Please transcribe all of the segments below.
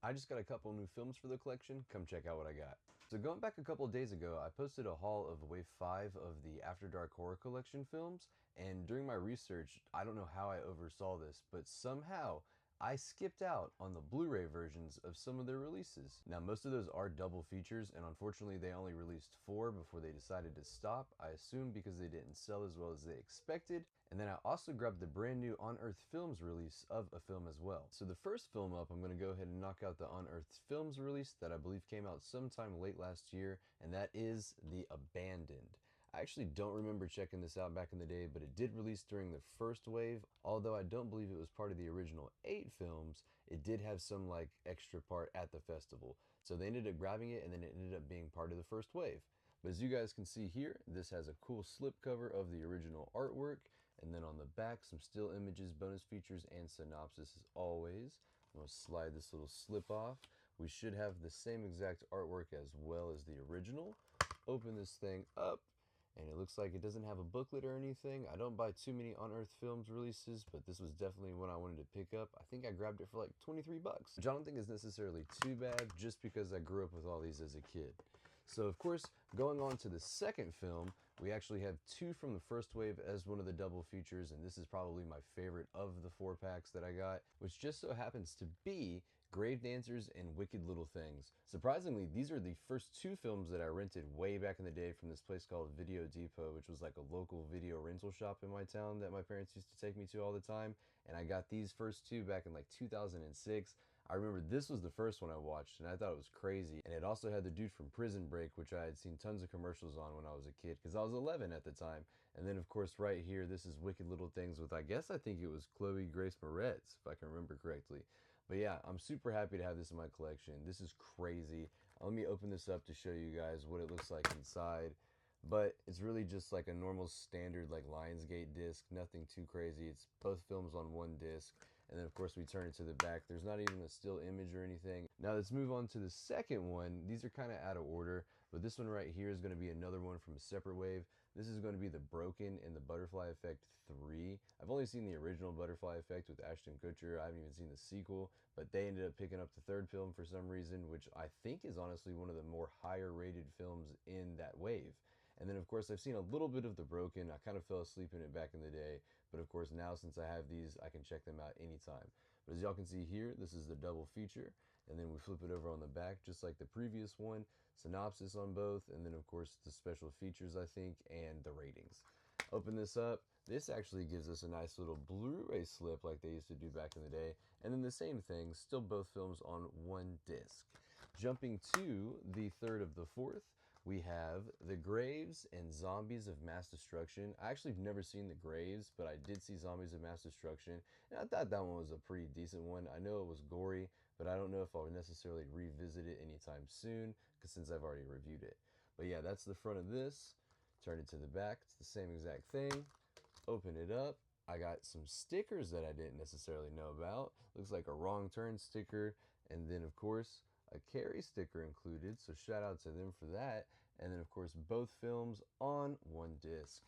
I just got a couple new films for the collection. Come check out what I got. So going back a couple days ago, I posted a haul of Wave 5 of the After Dark Horror Collection films, and during my research, I don't know how I oversaw this, but somehow I skipped out on the Blu-ray versions of some of their releases. Now, most of those are double features, and unfortunately they only released 4 before they decided to stop. I assume because they didn't sell as well as they expected. And then I also grabbed the brand new Unearthed Films release of a film as well. So the first film up, I'm going to go ahead and knock out the Unearthed Films release that I believe came out sometime late last year, and that is The Abandoned. I actually don't remember checking this out back in the day, but it did release during the first wave. Although I don't believe it was part of the original 8 films, it did have some like extra part at the festival. So they ended up grabbing it, and then it ended up being part of the first wave. But as you guys can see here, this has a cool slipcover of the original artwork, and then on the back, some still images, bonus features, and synopsis as always. I'm going to slide this little slip off. We should have the same exact artwork as well as the original. Open this thing up, and it looks like it doesn't have a booklet or anything. I don't buy too many Unearthed Films releases, but this was definitely one I wanted to pick up. I think I grabbed it for like 23 bucks, which I don't think is necessarily too bad just because I grew up with all these as a kid. So of course, going on to the second film, we actually have 2 from the first wave as one of the double features, and this is probably my favorite of the 4 packs that I got, which just so happens to be Grave Dancers and Wicked Little Things. Surprisingly, these are the first 2 films that I rented way back in the day from this place called Video Depot, which was like a local video rental shop in my town that my parents used to take me to all the time, and I got these first 2 back in like 2006. I remember this was the first one I watched, and I thought it was crazy. And it also had the dude from Prison Break, which I had seen tons of commercials on when I was a kid, because I was 11 at the time. And then, of course, right here, this is Wicked Little Things with, I think it was Chloe Grace Moretz, if I can remember correctly. But yeah, I'm super happy to have this in my collection. This is crazy. Let me open this up to show you guys what it looks like inside. But it's really just like a normal standard like Lionsgate disc, nothing too crazy. It's both films on one disc, and then of course we turn it to the back. There's not even a still image or anything. Now let's move on to the second one. These are kind of out of order, but this one right here is going to be another one from a separate wave. This is going to be The Broken and the Butterfly Effect 3. I've only seen the original Butterfly Effect with Ashton Kutcher. I haven't even seen the sequel, but they ended up picking up the third film for some reason, which I think is honestly one of the more higher rated films in that wave. And then, of course, I've seen a little bit of The Broken. I kind of fell asleep in it back in the day. But, of course, now since I have these, I can check them out anytime. But as y'all can see here, this is the double feature. And then we flip it over on the back, just like the previous one. Synopsis on both. And then, of course, the special features, I think, and the ratings. Open this up. This actually gives us a nice little Blu-ray slip like they used to do back in the day. And then the same thing, still both films on one disc. Jumping to the third of the fourth, we have The Graves and Zombies of Mass Destruction. I actually have never seen The Graves, but I did see Zombies of Mass Destruction, and I thought that one was a pretty decent one. I know it was gory, but I don't know if I'll necessarily revisit it anytime soon, because since I've already reviewed it. But yeah, that's the front of this. Turn it to the back. It's the same exact thing. Open it up. I got some stickers that I didn't necessarily know about. Looks like a wrong turn sticker, and then of course a Carrie sticker included, so shout out to them for that. And then of course both films on one disc.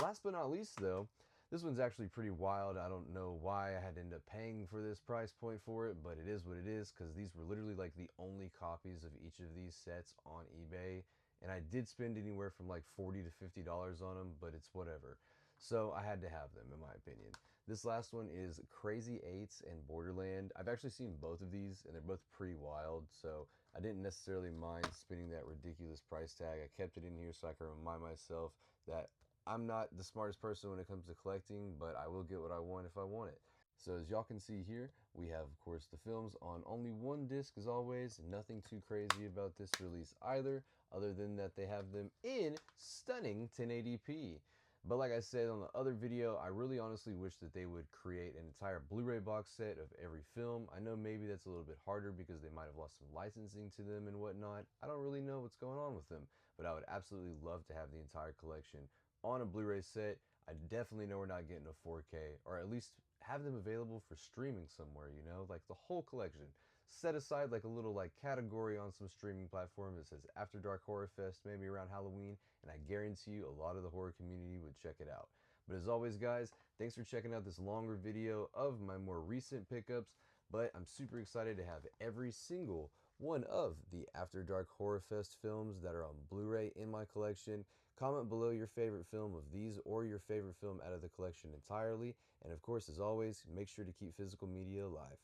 Last but not least though, this one's actually pretty wild. I don't know why I had to end up paying for this price point for it, but it is what it is, because these were literally like the only copies of each of these sets on eBay, and I did spend anywhere from like $40 to $50 on them, but it's whatever. So I had to have them, in my opinion. This last one is Crazy Eights and Borderland. I've actually seen both of these, and they're both pretty wild, so I didn't necessarily mind spending that ridiculous price tag. I kept it in here so I can remind myself that I'm not the smartest person when it comes to collecting, but I will get what I want if I want it. So as y'all can see here, we have, of course, the films on only one disc as always. Nothing too crazy about this release either, other than that they have them in stunning 1080p. But like I said on the other video, I really honestly wish that they would create an entire Blu-ray box set of every film. I know maybe that's a little bit harder because they might have lost some licensing to them and whatnot. I don't really know what's going on with them, but I would absolutely love to have the entire collection on a Blu-ray set. I definitely know we're not getting a 4K, or at least have them available for streaming somewhere, you know, like the whole collection. Set aside like a little like category on some streaming platform that says After Dark Horror Fest, maybe around Halloween, and I guarantee you a lot of the horror community would check it out. But as always guys, thanks for checking out this longer video of my more recent pickups. But I'm super excited to have every single one of the After Dark Horror Fest films that are on Blu-ray in my collection. Comment below your favorite film of these or your favorite film out of the collection entirely. And of course, as always, make sure to keep physical media alive.